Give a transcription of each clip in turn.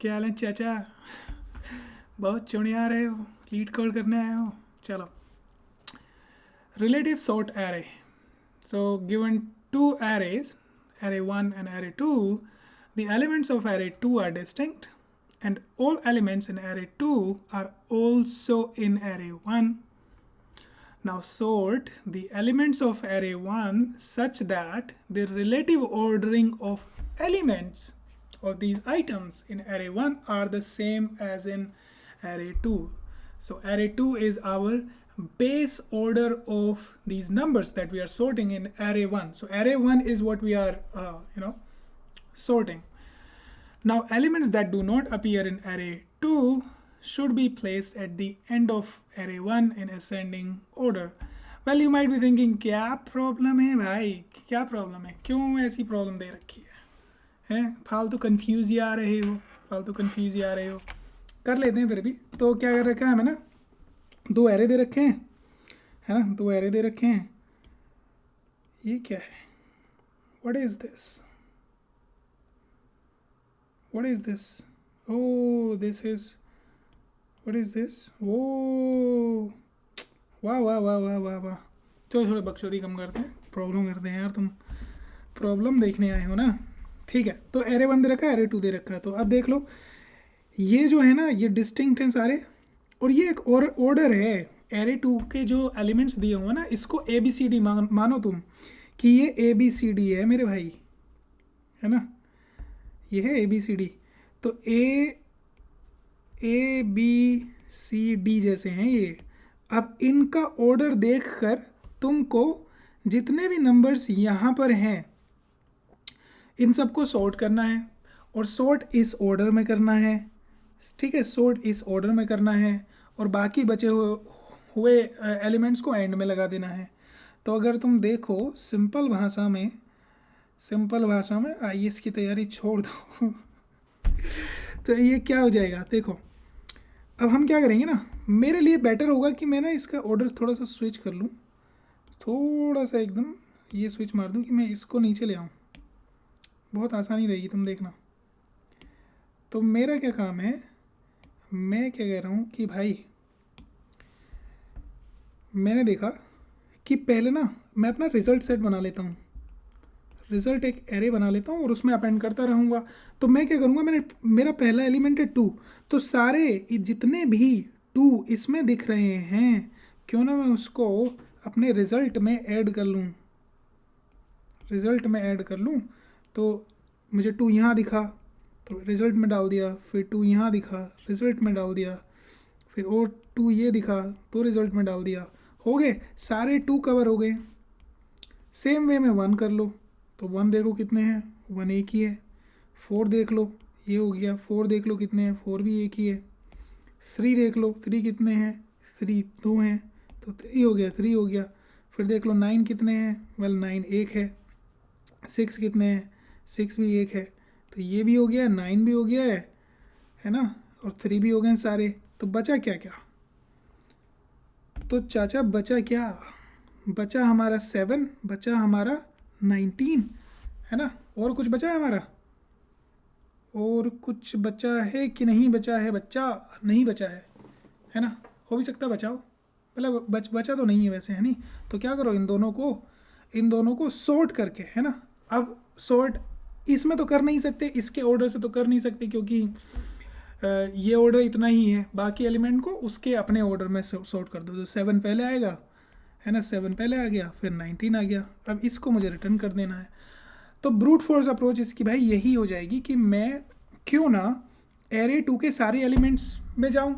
क्या हाल है चाचा? बहुत चुनिया रहे हो, लीड कोड करने आए हो। चलो, relative sort array. So given two arrays, array 1 and array 2, the elements of array 2 are distinct and all elements in array 2 are also in array 1. Now sort the elements of array 1 such that the relative ordering of elements of these items in array 1 are the same as in array 2. So array 2 is our base order of these numbers that we are sorting in array 1. So array 1 is what we are sorting. Now elements that do not appear in array 2 should be placed at the end of array 1 in ascending order. Well, you might be thinking, क्या problem है भाई, क्या problem है, क्यों ऐसी problem दे रखी है फालतू कंफ्यूज ही आ रहे हो, फालतू कंफ्यूज ही आ रहे हो। कर लेते हैं फिर भी। तो क्या कर रखा है हमें ना, दो एरे दे रखे हैं, है ना, दो एरे दे रखे हैं। ये क्या है, what is this, what is this? Oh, this is, what is this? Oh, वाह वाह वाह वाह वाह वाह। चलो थोड़े बकचोदी कम करते हैं, प्रॉब्लम करते हैं यार, तुम प्रॉब्लम देखने आए हो ना। ठीक है, तो एरे 1 दे रखा है, एरे 2 दे रखा है। तो अब देख लो, ये जो है ना, ये डिस्टिंक्ट हैं सारे, और ये एक और ऑर्डर है। एरे 2 के जो एलिमेंट्स दिए हुए ना, इसको ए बी सी डी मानो तुम, कि ये ए बी सी डी है मेरे भाई, है ना, ये है ए बी सी डी। तो ए बी सी डी जैसे हैं ये। अब इनका ऑर्डर देखकर तुमको जितने भी नंबर्स यहाँ पर हैं इन सबको सॉर्ट करना है, और सॉर्ट इस ऑर्डर में करना है। ठीक है, सॉर्ट इस ऑर्डर में करना है, और बाकी बचे हुए एलिमेंट्स को एंड में लगा देना है। तो अगर तुम देखो सिंपल भाषा में, आईएएस की तैयारी छोड़ दो तो ये क्या हो जाएगा, देखो अब हम क्या करेंगे ना, मेरे लिए बेटर होगा कि मैं ना इसका ऑर्डर थोड़ा सा स्विच कर लूँ, थोड़ा सा एकदम ये स्विच मार दूँ कि मैं इसको नीचे ले आऊँ, बहुत आसानी रहेगी, तुम देखना। तो मेरा क्या काम है, मैं क्या कह रहा हूँ कि भाई मैंने देखा कि पहले ना मैं अपना रिज़ल्ट सेट बना लेता हूँ, रिज़ल्ट एक एरे बना लेता हूँ और उसमें अपेंड करता रहूँगा। तो मैं क्या करूँगा, मेरा पहला एलिमेंट है 2, तो सारे जितने भी 2 इसमें दिख रहे हैं, क्यों ना मैं उसको अपने रिज़ल्ट में ऐड कर लूँ। तो मुझे 2 यहाँ दिखा तो रिज़ल्ट में डाल दिया, फिर 2 यहाँ दिखा रिज़ल्ट में डाल दिया, फिर और 2 ये दिखा तो रिज़ल्ट में डाल दिया, हो गए सारे 2 कवर हो गए। सेम वे में 1 कर लो, तो 1 देखो कितने हैं, 1 एक ही है। 4 देख लो, ये हो गया। 4 देख लो कितने हैं, 4 भी एक ही है। 3 देख लो, 3 कितने हैं, 3 2 हैं, तो 3 हो गया, 3 हो गया। फिर देख लो 9 कितने हैं, वेल 9 एक है। 6 कितने हैं, 6 भी एक है, तो ये भी हो गया, 9 भी हो गया है ना, और 3 भी हो गए सारे। तो बचा क्या क्या, तो चाचा बचा क्या, बचा हमारा 7, बचा हमारा 19, है ना। और कुछ बचा है हमारा, और कुछ बचा है कि नहीं बचा है, बच्चा नहीं बचा है ना, हो भी सकता है बचाओ, मतलब बचा तो नहीं है वैसे, है नहीं। तो क्या करो, इन दोनों को सॉर्ट करके, है ना। अब सॉर्ट इसमें तो कर नहीं सकते, इसके ऑर्डर से तो कर नहीं सकते, क्योंकि ये ऑर्डर इतना ही है। बाकी एलिमेंट को उसके अपने ऑर्डर में सॉर्ट कर दो। तो 7 पहले आएगा, है ना, 7 पहले आ गया, फिर 19 आ गया। अब इसको मुझे रिटर्न कर देना है। तो ब्रूट फोर्स अप्रोच इसकी भाई यही हो जाएगी कि मैं क्यों ना एरे 2 के सारे एलिमेंट्स में जाऊं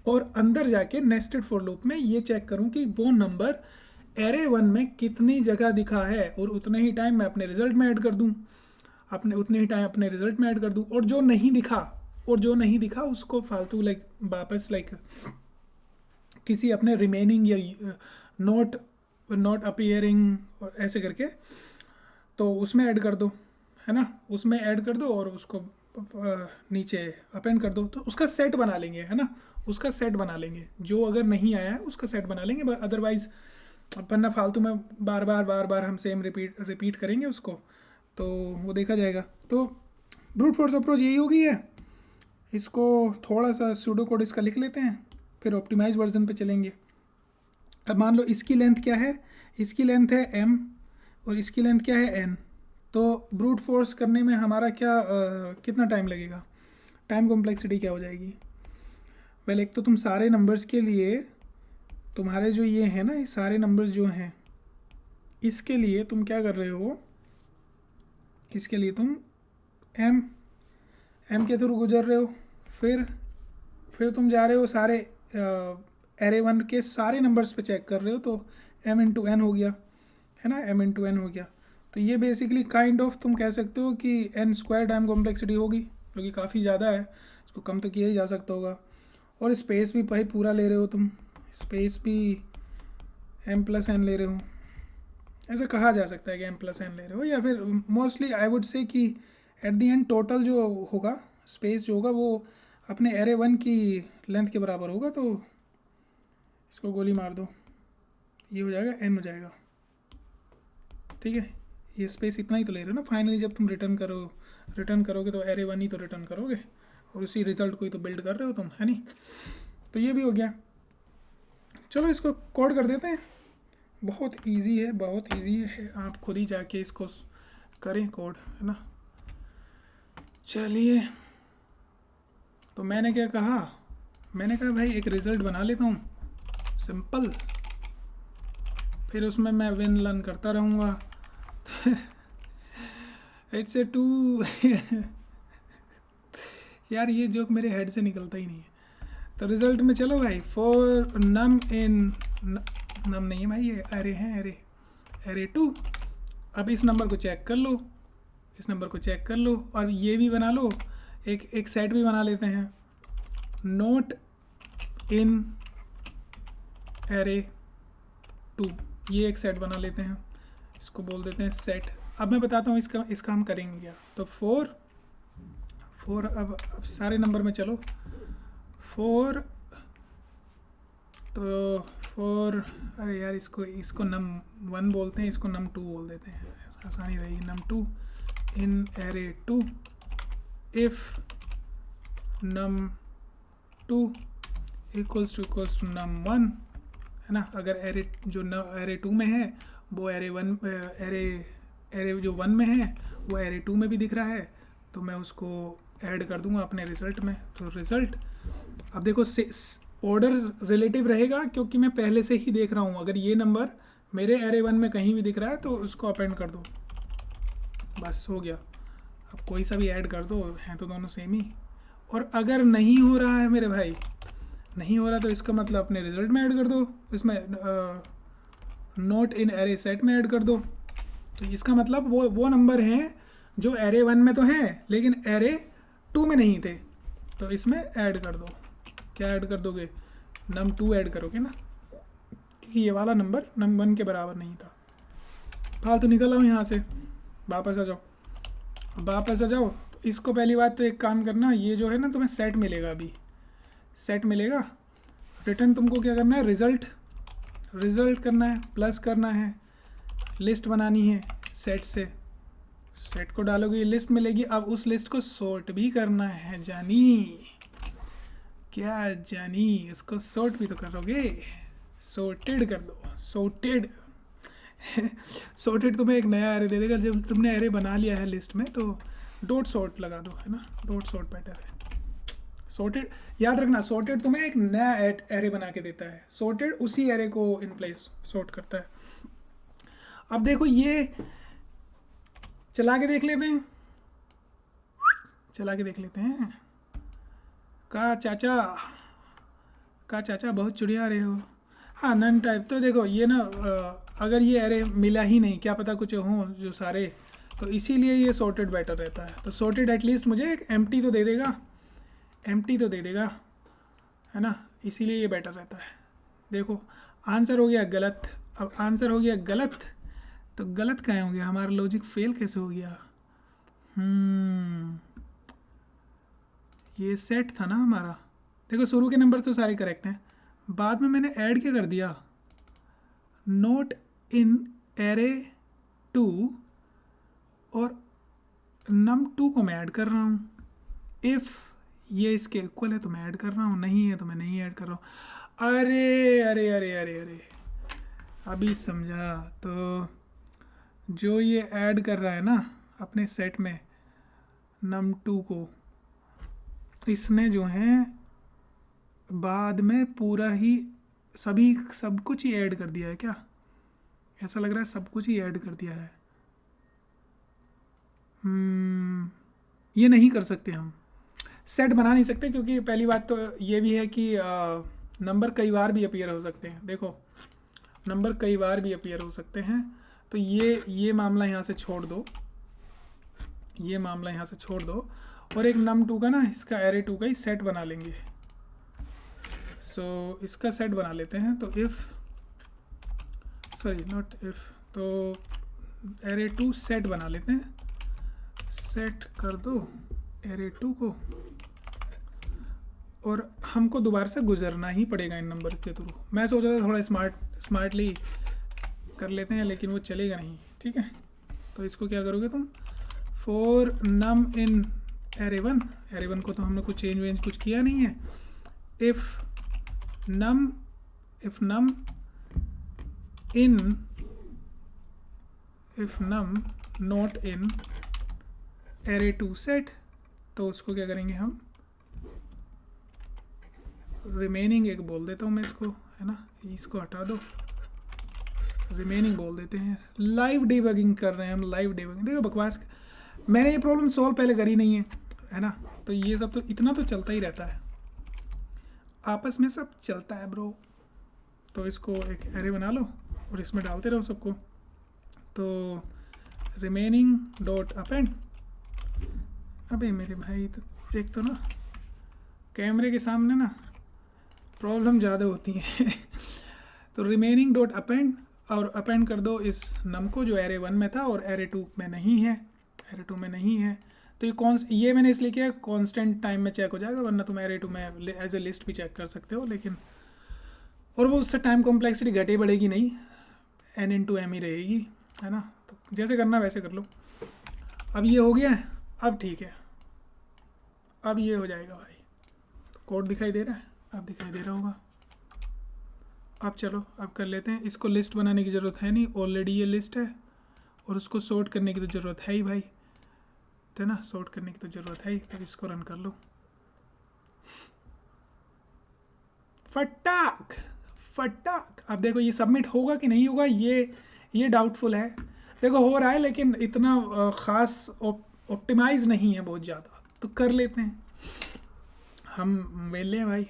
और अंदर जाके नेस्टेड फॉर लूप में ये चेक करूं कि वो नंबर एरे 1 में कितनी जगह दिखा है, और उतने ही टाइम मैं अपने रिजल्ट में ऐड कर दूं, और जो नहीं दिखा उसको फालतू वापस किसी अपने रिमेनिंग या नॉट अपीयरिंग ऐसे करके तो उसमें ऐड कर दो, है ना, उसमें ऐड कर दो और उसको नीचे अपेंड कर दो। तो उसका सेट बना लेंगे, है ना, उसका सेट बना लेंगे। जो अगर नहीं आया है उसका सेट बना लेंगे, अदरवाइज अपन ना फालतू में बार बार हम सेम रिपीट करेंगे उसको, तो वो देखा जाएगा। तो ब्रूट फोर्स अप्रोच यही होगी है इसको थोड़ा सा सूडो कोड इसका लिख लेते हैं, फिर ऑप्टिमाइज वर्जन पे चलेंगे। अब मान लो इसकी लेंथ क्या है, इसकी लेंथ है m और इसकी लेंथ क्या है n। तो ब्रूट फोर्स करने में हमारा क्या कितना टाइम लगेगा, टाइम कॉम्प्लेक्सिटी क्या हो जाएगी। वेल एक तो तुम सारे नंबर्स के लिए तुम्हारे जो ये हैं ना, ये सारे नंबर्स जो हैं इसके लिए तुम क्या कर रहे हो, इसके लिए तुम m के थ्रू गुजर रहे हो, फिर तुम जा रहे हो सारे एरे वन के सारे नंबर्स पे चेक कर रहे हो, तो m इंटू एन हो गया, है ना, m इंटू एन हो गया। तो ये बेसिकली काइंड ऑफ तुम कह सकते हो कि n स्क्वायर टाइम कॉम्प्लेक्सिटी होगी, जो कि काफ़ी ज़्यादा है, इसको कम तो किया ही जा सकता होगा। और स्पेस भी भाई पूरा ले रहे हो तुम, स्पेस भी m प्लस एन ले रहे हो, ऐसा कहा जा सकता है कि m प्लस एन ले रहे हो, या फिर मोस्टली आई वुड से कि एट द एंड टोटल जो होगा स्पेस जो होगा वो अपने एरे वन की लेंथ के बराबर होगा। तो इसको गोली मार दो, ये हो जाएगा n हो जाएगा, ठीक है। ये स्पेस इतना ही तो ले रहे हो ना, फाइनली जब तुम रिटर्न करोगे तो एरे वन ही तो रिटर्न करोगे, और उसी रिजल्ट को ही तो बिल्ड कर रहे हो तुम, है नहीं। तो ये भी हो गया। चलो इसको कोड कर देते हैं, बहुत इजी है, बहुत इजी है, आप खुद ही जाके इसको करें कोड, है ना। चलिए, तो मैंने क्या कहा, मैंने कहा भाई एक रिज़ल्ट बना लेता हूँ सिंपल, फिर उसमें मैं विन लर्न करता रहूँगा। इट्स ए टू यार ये जोक मेरे हेड से निकलता ही नहीं है। तो रिज़ल्ट में चलो भाई, फॉर नम इन नम नहीं है भाई, ये एरे हैं, एरे 2। अब इस नंबर को चेक कर लो, इस नंबर को चेक कर लो, और ये भी बना लो, एक सेट भी बना लेते हैं, नोट इन एरे 2, ये एक सेट बना लेते हैं, इसको बोल देते हैं सेट। अब मैं बताता हूँ इसका हम करेंगे क्या। तो फोर अब सारे नंबर में चलो, फोर अरे यार इसको नम 1 बोलते हैं, इसको नम 2 बोल देते हैं, आसानी रहेगी। Num 2 in array 2 if num 2 equals to num 1, है ना। अगर एरे जो एरे 2 में है वो एरे जो 1 में है वो एरे 2 में भी दिख रहा है, तो मैं उसको ऐड कर दूंगा अपने रिज़ल्ट में। तो रिज़ल्ट अब देखो ऑर्डर रिलेटिव रहेगा, क्योंकि मैं पहले से ही देख रहा हूँ, अगर ये नंबर मेरे एरे 1 में कहीं भी दिख रहा है तो उसको अपेंड कर दो, बस हो गया। अब कोई सा भी ऐड कर दो, हैं तो दोनों सेम ही। और अगर नहीं हो रहा है मेरे भाई, नहीं हो रहा, तो इसका मतलब अपने रिज़ल्ट में ऐड कर दो, इसमें नोट इन एरे सेट में ऐड कर दो। तो इसका मतलब वो नंबर हैं जो एरे 1 में तो हैं लेकिन एरे 2 में नहीं थे, तो इसमें ऐड कर दो। क्या ऐड कर दोगे, नम 2 ऐड करोगे ना, क्योंकि ये वाला नंबर नम 1 के बराबर नहीं था। फालतू निकल आओ यहाँ से, वापस आ जाओ, वापस आ जाओ। तो इसको पहली बात तो एक काम करना, ये जो है ना तुम्हें सेट मिलेगा, अभी सेट मिलेगा। रिटर्न तुमको क्या करना है, रिज़ल्ट करना है, प्लस करना है, लिस्ट बनानी है सेट से, सेट को डालोगे ये लिस्ट मिलेगी। अब उस लिस्ट को सॉर्ट भी करना है जानी, क्या जानी, इसको सॉर्ट भी तो करोगे, सॉर्टेड कर दो, सॉर्टेड सॉर्टेड तुम्हें एक नया एरे दे देगा, जब तुमने एरे बना लिया है लिस्ट में तो डॉट सॉर्ट लगा दो, है ना, डॉट सॉर्ट बेटर है। सॉर्टेड याद रखना, सॉर्टेड तुम्हें एक नया एरे बना के देता है, सॉर्टेड उसी एरे को इन प्लेस सॉर्ट करता है। अब देखो ये चला के देख लेते हैं, का चाचा बहुत चिड़िया रहे हो। हाँ, नन टाइप तो देखो ये ना, अगर ये एरे मिला ही नहीं, क्या पता कुछ हो जो सारे, तो इसीलिए ये सॉर्टेड बेटर रहता है। तो सॉर्टेड एटलीस्ट मुझे एक एम्प्टी तो दे देगा, है ना, इसीलिए ये बेटर रहता है। देखो आंसर हो गया गलत, अब आंसर हो गया गलत, तो गलत कहाँ हो गया, हमारा लॉजिक फेल कैसे हो गया। ये सेट था ना हमारा, देखो शुरू के नंबर तो सारे करेक्ट हैं, बाद में मैंने ऐड क्या कर दिया, नोट इन एरे 2 और num 2 को मैं ऐड कर रहा हूँ। इफ़ ये इसके इक्वल है तो मैं ऐड कर रहा हूँ, नहीं है तो मैं नहीं ऐड कर रहा हूँ। अरे अरे अरे अरे अरे, अभी समझा। तो जो ये ऐड कर रहा है ना अपने सेट में num2 को, इसने जो है बाद में पूरा ही सब कुछ ही ऐड कर दिया है क्या? ऐसा लग रहा है सब कुछ ही ऐड कर दिया है। ये नहीं कर सकते हम, सेट बना नहीं सकते, क्योंकि पहली बात तो ये भी है कि नंबर कई बार भी अपीयर हो सकते हैं। देखो नंबर कई बार भी अपीयर हो सकते हैं, तो ये मामला यहाँ से छोड़ दो, ये मामला यहाँ से छोड़ दो, और एक num2 का ना इसका array2 का ही सेट बना लेंगे। सो इसका सेट बना लेते हैं। तो इफ़, सॉरी नॉट इफ़, तो array2 सेट बना लेते हैं। सेट कर दो array2 को, और हमको दोबारा से गुजरना ही पड़ेगा इन नंबर के थ्रू। मैं सोच रहा था थोड़ा स्मार्टली कर लेते हैं, लेकिन वो चलेगा नहीं, ठीक है। तो इसको क्या करोगे तुम, फॉर num इन array1 को तो हमने कुछ चेंज कुछ किया नहीं है। If num not in array2 set, तो उसको क्या करेंगे हम, रिमेनिंग एक बोल देता हूँ मैं इसको, है ना, इसको हटा दो, रिमेनिंग बोल देते हैं। लाइव डिबगिंग कर रहे हैं हम, लाइव डिबगिंग। देखो बकवास, मैंने ये प्रॉब्लम सॉल्व पहले करी नहीं है ना, तो ये सब तो इतना तो चलता ही रहता है, आपस में सब चलता है ब्रो। तो इसको एक एरे बना लो और इसमें डालते रहो सबको। तो रिमेनिंग डॉट अपेंड, अबे मेरे भाई, तो एक तो ना कैमरे के सामने ना प्रॉब्लम ज़्यादा होती है। तो रिमेनिंग डॉट अपेंड, और अपेंड कर दो इस नम को जो array1 में था और array2 में नहीं है, array2 में नहीं है। तो ये मैंने इसलिए किया कांस्टेंट टाइम में चेक हो जाएगा, वरना तुम array2 में एज ए लिस्ट भी चेक कर सकते हो, लेकिन और वो उससे टाइम कॉम्प्लेक्सिटी घटे बढ़ेगी नहीं, n/m ही रहेगी, है ना। तो जैसे करना वैसे कर लो। अब ये हो गया है, अब ठीक है, अब ये हो जाएगा भाई। तो कोड दिखाई दे रहा है, अब दिखाई दे रहा होगा। अब चलो अब कर लेते हैं। इसको लिस्ट बनाने की ज़रूरत है नहीं, ऑलरेडी ये लिस्ट है, और उसको सॉर्ट करने की तो ज़रूरत है ही भाई, है ना, सॉर्ट करने की तो ज़रूरत है ही। तो इसको रन कर लो, फटाक फटाक। अब देखो ये सबमिट होगा कि नहीं होगा, ये डाउटफुल है। देखो हो रहा है, लेकिन इतना ख़ास ऑप्टिमाइज नहीं है बहुत ज़्यादा, तो कर लेते हैं। हम वेले हैं भाई,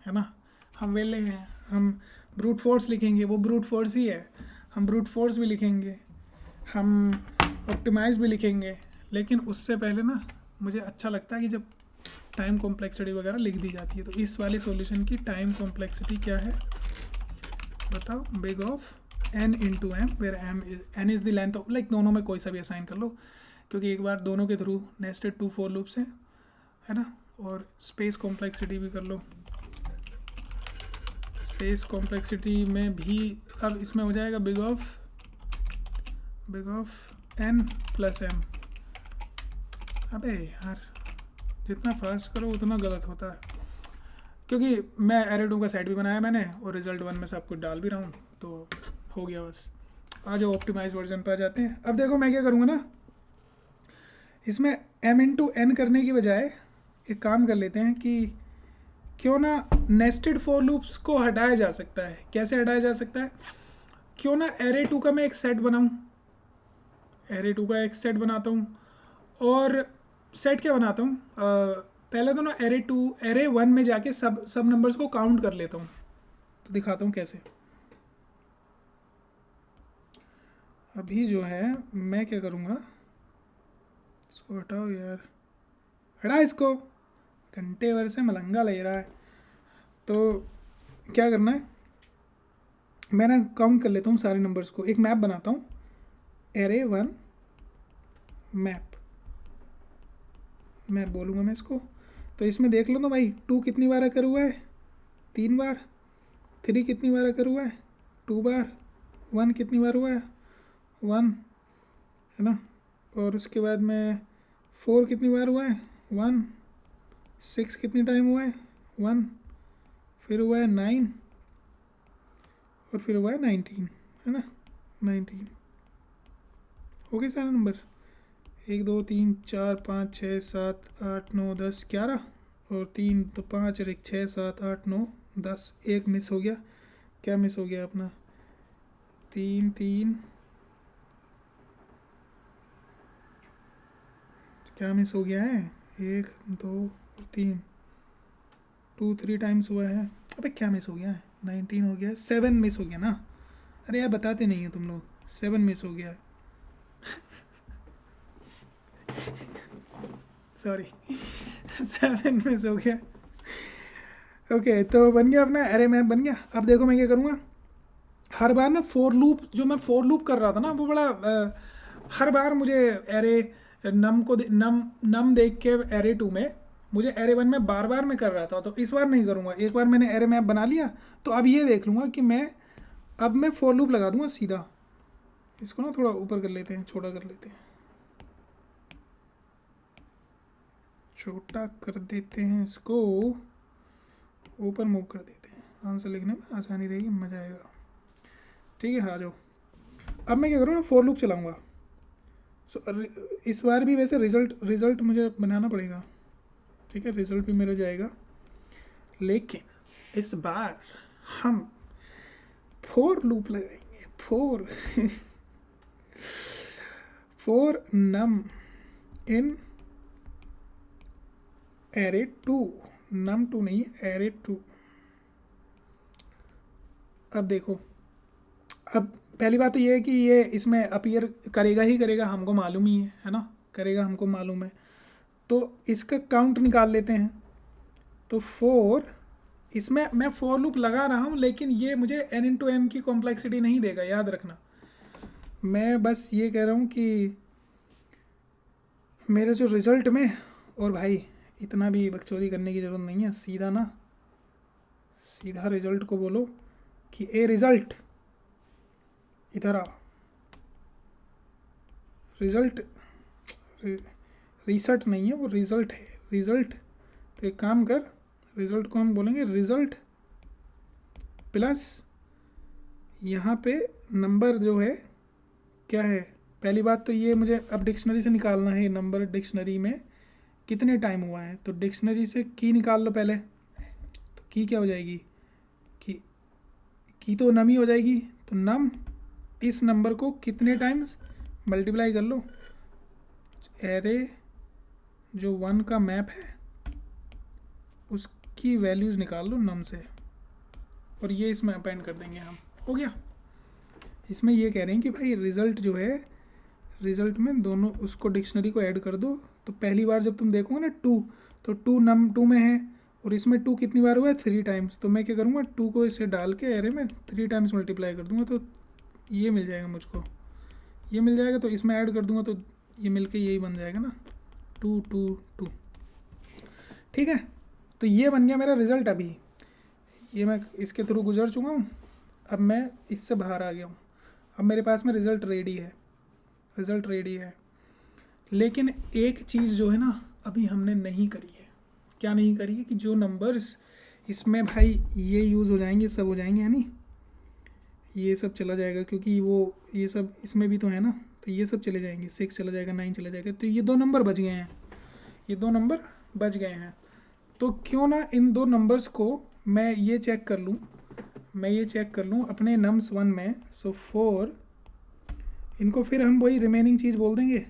है ना, हम वेले हैं। हम ब्रूट फोर्स लिखेंगे, वो ब्रूट फोर्स ही है, हम ब्रूट फोर्स भी लिखेंगे, हम ऑप्टिमाइज भी लिखेंगे, लेकिन उससे पहले ना मुझे अच्छा लगता है कि जब टाइम कॉम्प्लेक्सिटी वगैरह लिख दी जाती है। तो इस वाले सॉल्यूशन की टाइम कॉम्प्लेक्सिटी क्या है बताओ, big of n/m, where n is the length of, like दोनों में कोई सा भी असाइन कर लो, क्योंकि एक बार दोनों के थ्रू नेस्टेड 2 फॉर लूप्स हैं, है ना। और स्पेस कॉम्प्लेक्सिटी भी कर लो, स्पेस कॉम्प्लेक्सिटी में भी अब इसमें हो जाएगा बिग ऑफ n+m। अबे यार जितना फास्ट करो उतना गलत होता है, क्योंकि मैं array2 का सेट भी बनाया मैंने और रिजल्ट 1 में सब कुछ डाल भी रहा हूँ, तो हो गया बस। आ जाओ ऑप्टिमाइज वर्जन पर आ जाते हैं। अब देखो मैं क्या करूँगा ना, इसमें m/n करने की बजाय एक काम कर लेते हैं कि क्यों ना नेस्टेड फॉर लूप्स को हटाया जा सकता है। कैसे हटाया जा सकता है, क्यों ना array2 का मैं एक सेट बनाऊँ, array2 का एक सेट बनाता हूँ, और सेट क्या बनाता हूँ, पहले तो ना array1 में जाके सब नंबर्स को काउंट कर लेता हूँ। तो दिखाता हूँ कैसे। अभी जो है मैं क्या करूँगा, इसको हटाओ यार, हटा इसको, घंटे भर से मलंगा ले रहा है। तो क्या करना है, मैं ना काउंट कर लेता हूँ सारे नंबर्स को, एक मैप बनाता हूँ, array1 मैप बोलूँगा मैं इसको। तो इसमें देख लो तो भाई 2 कितनी बार अकर हुआ है, 3 बार, 3 कितनी बार अकर हुआ है, 2 बार, 1 कितनी बार हुआ है, 1, है ना। और उसके बाद में 4 कितनी बार हुआ है, 1, 6 कितनी टाइम हुआ है 1, फिर हुआ है 9 और फिर हुआ है 19, है ना 19 हो गए सारे नंबर 1 2 3 4 5 6 7 8 9 10 11 और 3 तो 5 और 1 6 7 8 9 10, एक मिस हो गया। क्या मिस हो गया अपना 3 3 क्या मिस हो गया है 1 2 3 2 3 टाइम्स हुआ है। अबे क्या मिस हो गया है 19 हो गया 7 मिस हो गया ना। अरे यार बताते नहीं हो तुम लोग 7 मिस हो गया है सॉरी 7 मिस हो गया। ओके तो बन गया अपना अरे मैप बन गया। अब देखो मैं क्या करूँगा हर बार ना फोर लूप जो मैं फोर लूप कर रहा था ना वो बड़ा हर बार मुझे एरे नम को नम नम देख के एरे 2 में मुझे एरे 1 में बार बार मैं कर रहा था। तो इस बार नहीं करूँगा, एक बार मैंने एरे मैप बना लिया तो अब ये देख लूँगा कि अब मैं फोर लूप लगा दूँगा सीधा। इसको ना थोड़ा ऊपर कर लेते हैं, छोटा कर लेते हैं, छोटा कर देते हैं, इसको ऊपर मूव कर देते हैं, आंसर लिखने में आसानी रहेगी, मज़ा आएगा। ठीक है आ जाओ। अब मैं क्या करूँ ना फोर लूप चलाऊँगा। इस बार भी वैसे रिज़ल्ट मुझे बनाना पड़ेगा। ठीक है रिज़ल्ट भी मेरा जाएगा, लेकिन इस बार हम फोर लूप लगाएंगे। फोर नम इन एरे 2, नम 2 नहीं एरे 2। अब देखो अब पहली बात तो ये है कि ये इसमें अपीयर करेगा ही करेगा, हमको मालूम ही है ना, करेगा हमको मालूम है। तो इसका काउंट निकाल लेते हैं। तो 4 इसमें मैं फोर लूप लगा रहा हूँ लेकिन ये मुझे n इंटू एम की कॉम्प्लेक्सिटी नहीं देगा, याद रखना। मैं बस ये कह रहा हूँ कि मेरे जो रिज़ल्ट में, और भाई इतना भी बकचोदी करने की ज़रूरत नहीं है, सीधा ना सीधा रिज़ल्ट को बोलो कि ए रिज़ल्ट इधर आ, रिज़ल्ट रिसर्ट नहीं है वो रिज़ल्ट है, रिज़ल्ट। तो एक काम कर, रिज़ल्ट को हम बोलेंगे रिज़ल्ट प्लस यहाँ पे नंबर जो है क्या है। पहली बात तो ये मुझे अब डिक्शनरी से निकालना है, नंबर डिक्शनरी में कितने टाइम हुआ है। तो डिक्शनरी से की निकाल लो पहले। तो की क्या हो जाएगी, की तो नम ही हो जाएगी। तो नम इस नंबर को कितने टाइम्स मल्टीप्लाई कर लो, एरे जो 1 का मैप है उसकी वैल्यूज़ निकाल लो नम से, और ये इसमें अपेंड कर देंगे हम। हो गया। इसमें ये कह रहे हैं कि भाई रिज़ल्ट जो है, रिज़ल्ट में दोनों उसको डिक्शनरी को ऐड कर दो। तो पहली बार जब तुम देखोगे ना 2, तो 2 नम 2 में है और इसमें 2 कितनी बार हुआ है 3 टाइम्स। तो मैं क्या करूँगा 2 को इसे डाल के एरे में 3 टाइम्स मल्टीप्लाई कर दूँगा, तो ये मिल जाएगा मुझको, ये मिल जाएगा। तो इसमें ऐड कर दूँगा तो ये मिल के यही बन जाएगा ना 2 2 2। ठीक है तो ये बन गया मेरा रिज़ल्ट। अभी ये मैं इसके थ्रू गुजर चुका हूँ, अब मैं इससे बाहर आ गया हूँ। अब मेरे पास में रिज़ल्ट रेडी है, रिज़ल्ट रेडी है। लेकिन एक चीज़ जो है ना अभी हमने नहीं करी है। क्या नहीं करी है कि जो नंबर्स इसमें भाई ये यूज़ हो जाएंगे, सब हो जाएंगे, यानी ये सब चला जाएगा, क्योंकि वो ये सब इसमें भी तो है ना, तो ये सब चले जाएंगे, 6 चला जाएगा, 9 चला जाएगा। तो ये 2 नंबर बच गए हैं, ये 2 नंबर बच गए हैं। तो क्यों ना इन 2 नंबर्स को मैं ये चेक कर लूँ, अपने नम्स 1 में। सो 4 इनको फिर हम वही रिमेनिंग चीज़ बोल देंगे,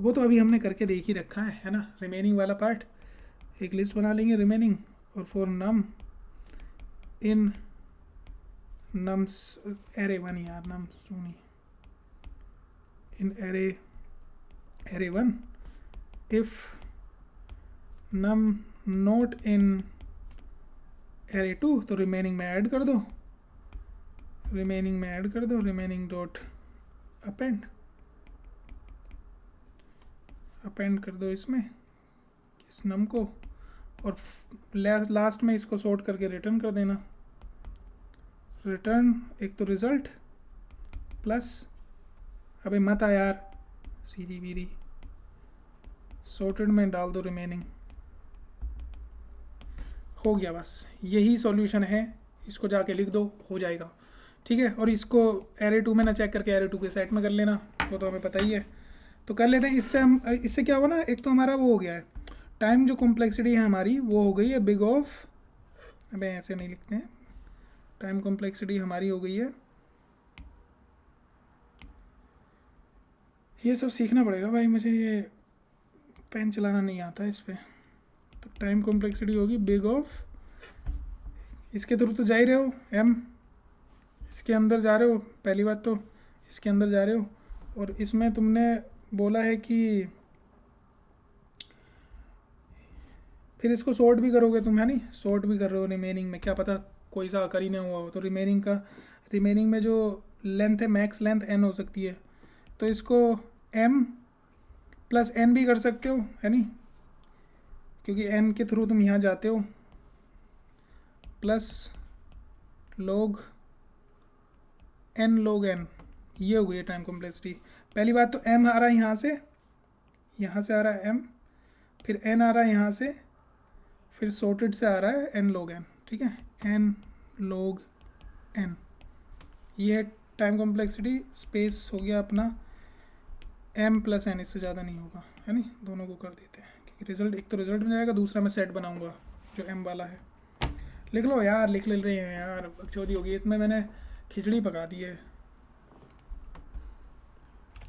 वो तो अभी हमने करके देख ही रखा है ना। रिमेनिंग वाला पार्ट एक लिस्ट बना लेंगे रिमेनिंग, और 4 नम इन नम्स एरे 1, यार नम्स 2 नहीं, in array 1 if num not in array 2 तो रिमेनिंग में ऐड कर दो, रिमेनिंग डॉट अपेंड कर दो इसमें इस नम को, और लास्ट में इसको सॉर्ट करके रिटर्न कर देना। रिटर्न एक तो रिज़ल्ट प्लस, अबे मत आ यार सीधी बीदी, सॉर्टेड में डाल दो रिमेनिंग, हो गया, बस यही सॉल्यूशन है, इसको जाके लिख दो, हो जाएगा। ठीक है, और इसको एरे 2 में ना चेक करके एरे 2 के सेट में कर लेना, वो तो हमें पता ही है। तो कर लेते हैं। इससे क्या हुआ ना, एक तो हमारा वो हो गया है, टाइम जो कॉम्प्लेक्सिटी है हमारी वो हो गई है बिग ऑफ, अबे ऐसे नहीं लिखते हैं, टाइम कॉम्प्लेक्सिटी हमारी हो गई है, ये सब सीखना पड़ेगा भाई मुझे, ये पेन चलाना नहीं आता है इस पर। तो टाइम कॉम्प्लेक्सिटी होगी बिग ऑफ, इसके थ्रू तो जा ही रहे हो एम, इसके अंदर जा रहे हो, पहली बात तो इसके अंदर जा रहे हो, और इसमें तुमने बोला है कि फिर इसको सॉर्ट भी करोगे तुम, है नहीं, सॉर्ट भी कर रहे हो रिमेनिंग में, क्या पता कोई सा आकर ही नहीं हुआ हो, तो रिमेनिंग में जो लेंथ है, मैक्स लेंथ एन हो सकती है, तो इसको एम प्लस एन भी कर सकते हो, है नहीं, क्योंकि एन के थ्रू तुम यहाँ जाते हो, प्लस log n, ये हो गई है टाइम कॉम्प्लेक्सिटी। पहली बात तो m आ रहा है यहाँ से आ रहा है m, फिर n आ रहा है यहाँ से, फिर सॉर्टेड से आ रहा है n log n, ठीक है, n log n, ये है टाइम कॉम्प्लेक्सिटी। स्पेस हो गया अपना m प्लस n, इससे ज़्यादा नहीं होगा, है नहीं, दोनों को कर देते हैं, क्योंकि रिजल्ट एक तो रिजल्ट में जाएगा, दूसरा मैं सेट बनाऊंगा जो m वाला है। लिख लो यार, लिख ले रहे हैं यार, चौधी होगी, इसमें मैंने खिचड़ी पका दी है,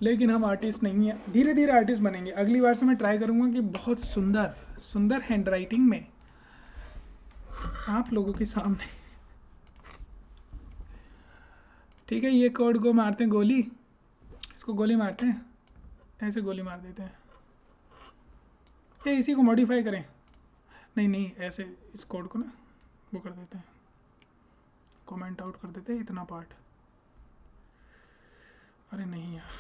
लेकिन हम आर्टिस्ट नहीं हैं, धीरे धीरे आर्टिस्ट बनेंगे। अगली बार से मैं ट्राई करूँगा कि बहुत सुंदर सुंदर हैंड राइटिंग में आप लोगों के सामने, ठीक है, ये कोड को मारते हैं गोली, इसको गोली मारते हैं, ऐसे गोली मार देते हैं, ये इसी को मॉडिफाई करें, नहीं ऐसे इस कोड को ना वो कर देते हैं, कमेंट आउट कर देते हैं इतना पार्ट, अरे नहीं यार,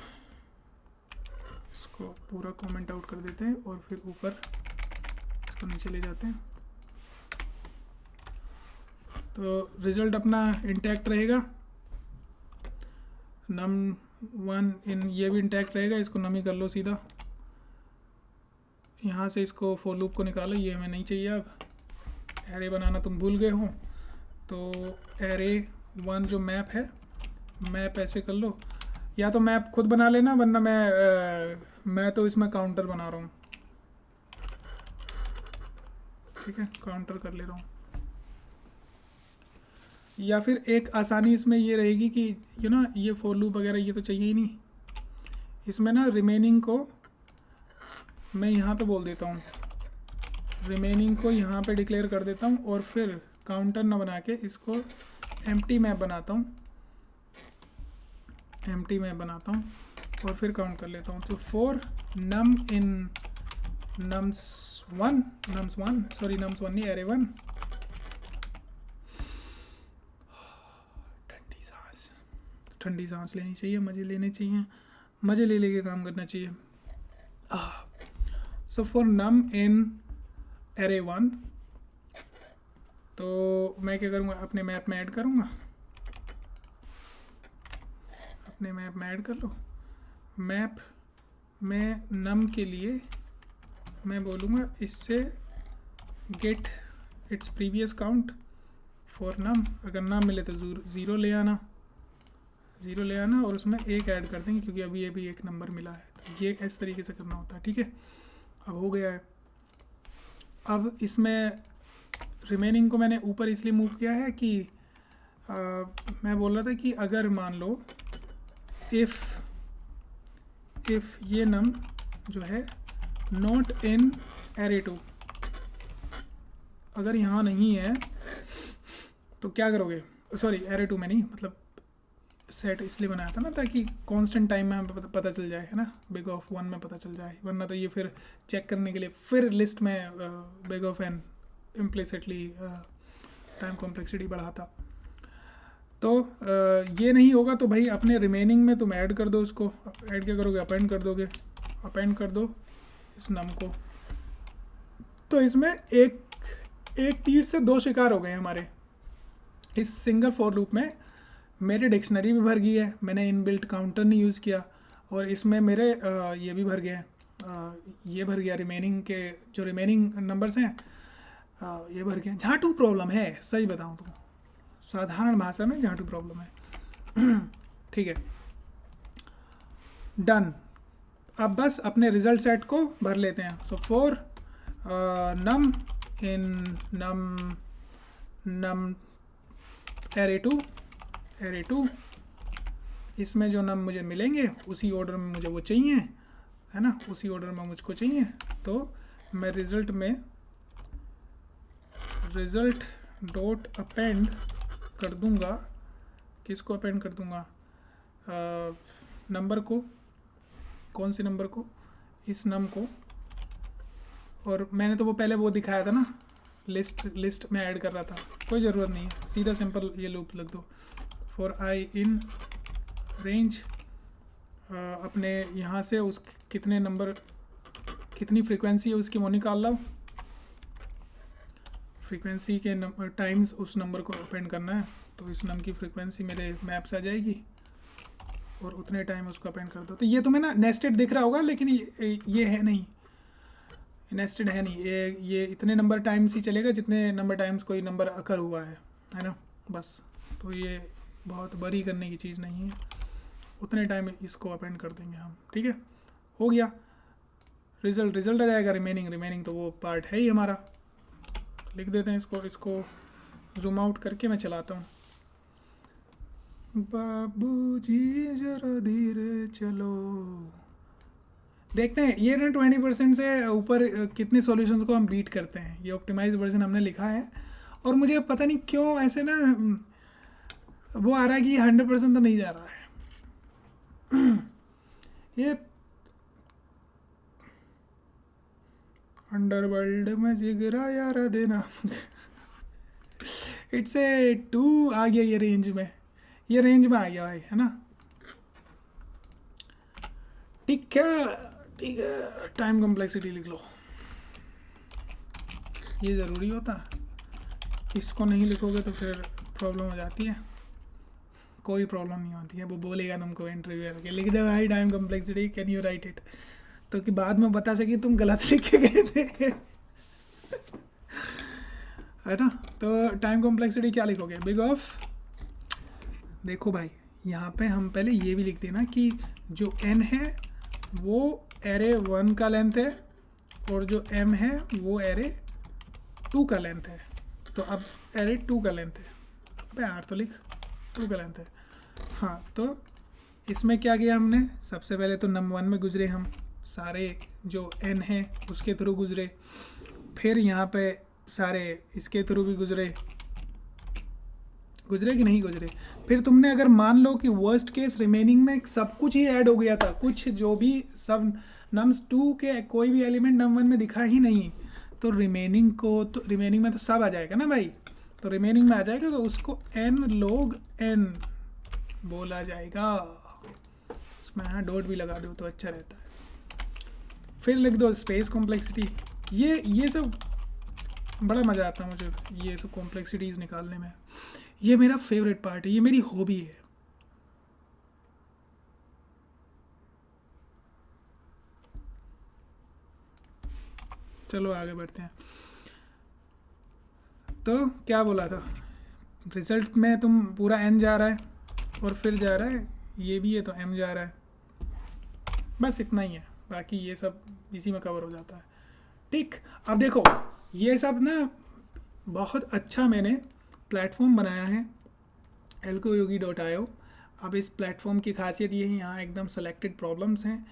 इसको पूरा कमेंट आउट कर देते हैं और फिर ऊपर इसको नीचे ले जाते हैं, तो रिजल्ट अपना इंटैक्ट रहेगा, num1 इन, ये भी इंटैक्ट रहेगा, इसको नमी कर लो सीधा, यहाँ से इसको फॉर लूप को निकालो, ये हमें नहीं चाहिए। अब एरे बनाना तुम भूल गए हो, तो एरे 1 जो मैप है, मैप ऐसे कर लो, या तो मैप खुद बना लेना, वरना मैं तो इसमें काउंटर बना रहा हूँ, ठीक है, काउंटर कर ले रहा हूँ। या फिर एक आसानी इसमें ये रहेगी कि ये फॉर लूप वगैरह ये तो चाहिए ही नहीं, इसमें ना रिमेनिंग को मैं यहाँ पे बोल देता हूँ, रिमेनिंग को यहाँ पे डिक्लेयर कर देता हूँ, और फिर काउंटर ना बना के इसको एम्प्टी मैप बनाता हूँ, और फिर काउंट कर लेता हूँ। तो फॉर नम इन nums1 नहीं, एरे 1, ठंडी सांस लेनी चाहिए, मज़े लेने चाहिए, मज़े ले लेके काम करना चाहिए। सो फॉर नम इन एरे 1, तो मैं क्या करूँगा, अपने मैप में ऐड करूँगा, अपने मैप में ऐड कर लो, मैप में नम के लिए मैं बोलूँगा इससे get its previous count for num, अगर ना मिले तो ज़ीरो ले आना, और उसमें एक ऐड कर देंगे, क्योंकि अभी अभी एक नंबर मिला है, तो ये इस तरीके से करना होता है, ठीक है। अब हो गया है, अब इसमें रिमेनिंग को मैंने ऊपर इसलिए मूव किया है कि मैं बोल रहा था कि अगर मान लो इफ़ ये नम जो है नॉट इन एरे 2, अगर यहाँ नहीं है तो क्या करोगे, सॉरी एरे 2 में नहीं, मतलब सेट इसलिए बनाया था ना ताकि कांस्टेंट टाइम में हमें पता चल जाए, है ना, बिग ऑफ 1 में पता चल जाए, वरना तो ये फिर चेक करने के लिए फिर लिस्ट में big of n implicitly time complexity बढ़ाता, तो ये नहीं होगा, तो भाई अपने रिमेनिंग में तुम ऐड कर दो, उसको ऐड क्या करोगे, अपेंड कर दोगे, अपेंड कर दो इस नम को, तो इसमें एक तीर से दो शिकार हो गए हमारे। इस सिंगल फॉर लूप में मेरी डिक्शनरी भी भर गई है, मैंने इनबिल्ट काउंटर नहीं यूज़ किया, और इसमें मेरे ये भी भर गए, ये भर गया, रिमेनिंग के जो रिमेनिंग नंबर्स हैं ये भर के जहाँ टू प्रॉब्लम है, सही बताऊँ तो साधारण भाषा में जहाँ टू प्रॉब्लम है। ठीक है, डन। अब बस अपने रिजल्ट सेट को भर लेते हैं। So for num in num array two, इसमें जो नम मुझे मिलेंगे उसी ऑर्डर में मुझे वो चाहिए, है ना, उसी ऑर्डर में मुझको चाहिए। तो मैं रिज़ल्ट में रिज़ल्ट डॉट अपेंड कर दूंगा, किसको अपेंड कर दूंगा, नंबर को, कौन से नंबर को, इस नम को। और मैंने तो वो पहले वो दिखाया था ना, लिस्ट में ऐड कर रहा था, कोई ज़रूरत नहीं है, सीधा सिंपल ये लूप लिख दो। फॉर आई इन रेंज, अपने यहाँ से उस कितने नंबर, कितनी फ्रीक्वेंसी है उसकी वो निकाल लो, फ्रीक्वेंसी के टाइम्स उस नंबर को अपेंड करना है। तो इस नंबर की फ्रीक्वेंसी मेरे मैप्स आ जाएगी और उतने टाइम उसको अपेंड कर दो। तो ये तुम्हें ना नेस्टेड दिख रहा होगा, लेकिन ये है नहीं, नेस्टेड है नहीं, ये इतने नंबर टाइम्स ही चलेगा जितने नंबर टाइम्स कोई नंबर अकर हुआ है ना, बस। तो ये बहुत बड़ी करने की चीज़ नहीं है, उतने टाइम इसको अपेंड कर देंगे हम। ठीक है, हो गया, रिजल्ट आ जाएगा। रिमेनिंग तो वो पार्ट है ही हमारा, लिख देते हैं इसको जूम आउट करके मैं चलाता हूँ। बाबूजी जरा धीरे चलो, देखते हैं ये ना 20% से ऊपर कितने सॉल्यूशंस को हम बीट करते हैं। ये ऑप्टिमाइज वर्जन हमने लिखा है और मुझे पता नहीं क्यों ऐसे ना वो आ रहा है कि 100% तो नहीं जा रहा है। ये अंडरवर्ल्ड में जिगरा यारा देना। इट्स ए 2 आ गया, ये रेंज में आ गया भाई, है ना। ठीक है, टाइम कॉम्प्लेक्सिटी लिख लो, ये ज़रूरी होता है, इसको नहीं लिखोगे तो फिर प्रॉब्लम हो जाती है। कोई प्रॉब्लम नहीं होती है, वो बोलेगा तुमको इंटरव्यू करके लिख दे भाई time complexity, can you right it, तो कि बाद में बता सके तुम गलत लिख के गए थे। है ना। तो टाइम कॉम्प्लेक्सिटी क्या लिखोगे, बिग ऑफ, देखो भाई यहाँ पे हम पहले ये भी लिख देना कि जो n है वो एरे 1 का लेंथ है और जो m है वो एरे 2 का लेंथ है। तो अब एरे 2 का लेंथ है, अबे यार तो लिख 2 का लेंथ है। हाँ, तो इसमें क्या किया हमने, सबसे पहले तो num1 में गुजरे हम, सारे जो n है उसके थ्रू गुजरे, फिर यहाँ पे सारे इसके थ्रू भी गुजरे कि नहीं गुजरे। फिर तुमने अगर मान लो कि वर्स्ट केस रिमेनिंग में सब कुछ ही ऐड हो गया था, कुछ जो भी सब nums2 के कोई भी एलिमेंट num1 में दिखा ही नहीं, तो रिमेनिंग में तो सब आ जाएगा ना भाई। तो रिमेनिंग में आ जाएगा तो उसको n log n बोला जाएगा। इसमें यहाँ डॉट भी लगा दो तो अच्छा रहता है। फिर लिख दो स्पेस कॉम्प्लेक्सिटी। ये सब बड़ा मज़ा आता है मुझे, ये सब कॉम्प्लेक्सिटीज़ निकालने में। ये मेरा फेवरेट पार्ट है, ये मेरी हॉबी है। चलो आगे बढ़ते हैं। तो क्या बोला था, रिजल्ट में तुम पूरा n जा रहा है और फिर जा रहा है ये भी है तो m जा रहा है, बस इतना ही है, बाकी ये सब इसी में कवर हो जाता है। ठीक, अब देखो ये सब ना बहुत अच्छा मैंने प्लेटफॉर्म बनाया है elcoyogi.io। अब इस प्लेटफॉर्म की खासियत ये है, यहाँ एकदम सेलेक्टेड प्रॉब्लम्स हैं,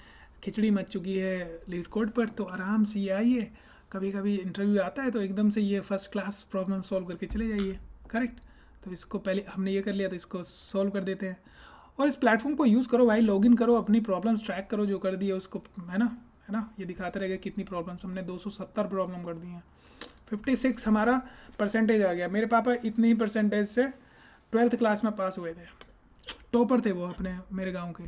खिचड़ी मच चुकी है लीड कोड पर, तो आराम से ये आइए, कभी कभी इंटरव्यू आता है तो एकदम से ये फर्स्ट क्लास प्रॉब्लम सॉल्व करके चले जाइए। करेक्ट, तो इसको पहले हमने ये कर लिया तो इसको सॉल्व कर देते हैं। और इस प्लेटफॉर्म को यूज़ करो भाई, लॉगिन करो, अपनी प्रॉब्लम्स ट्रैक करो, जो कर दिए उसको, है ना, ये दिखाते रहेगा कितनी प्रॉब्लम्स हमने 270 प्रॉब्लम कर दी हैं। 56 हमारा परसेंटेज आ गया। मेरे पापा इतने ही परसेंटेज से 12th क्लास में पास हुए थे, टॉपर थे वो अपने मेरे गांव के।